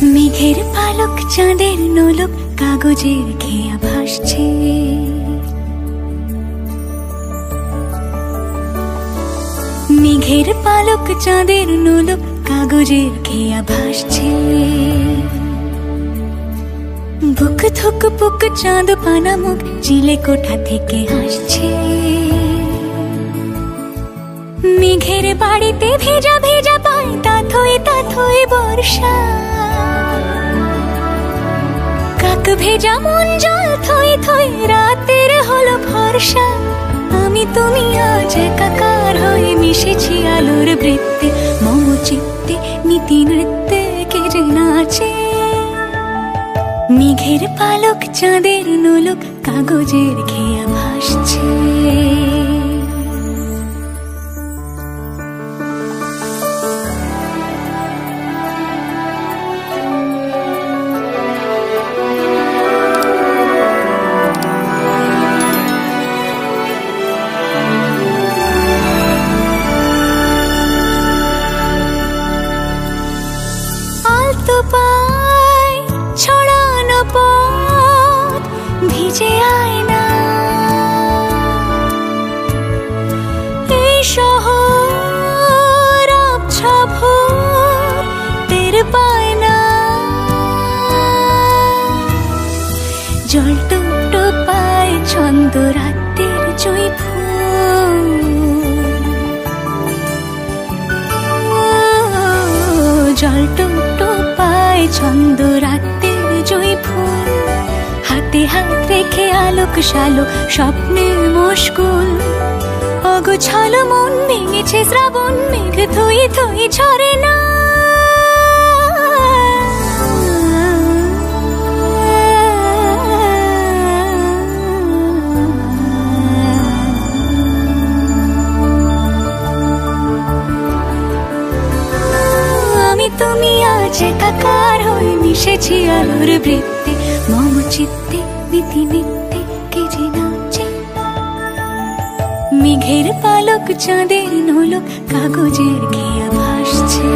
মেঘের পালক চাঁদের নোলক কাগজের খেয়া ভাসছে। মেঘের পালক চাঁদের নোলক কাগজের খেয়া ভাসছে। বুক থুক পুক চাঁদ পানা মুখ চিলে কোঠা থেকে হাসছে। মেঘের বাড়িতে ভেজা ভেজা পায় তাথই বর্ষা। কাক ভেজা মন জল থই থই রাতের হলো ভরসা। আমি তুমি আজ একাকার হয়ে মিশেছি আলোর বৃত্তে। মম চিত্তে নীতি নৃত্যে কে যে নাচে। মেঘের পালক চাঁদের নোলক কাগজের খেয়া ভাসছে। আলতো পায় ছড়ানো পথ ভিজে আয়না। এই শহর আবছা ভোর টের পায় না। জল টুকটো পায় ছন্দ রাতের জুঁই ফুল। জল টুকটো পায় ছন্দ রাতের জুঁই ফুল। হাতে হাত রেখে আলোক শালো স্বপ্নে মশগুল। অগোছালো মন ভেঙেছে শ্রাবণ মেঘ থই থই ঝরে না। আমি তুমি আজ একাকার হয়ে মিশেছি আলোর বৃত্তে। মম চিত্তে নীতি নিত্যে কে যে নাচে। মেঘের পালক চাঁদের নোলক কাগজের খেয়া ভাসছে।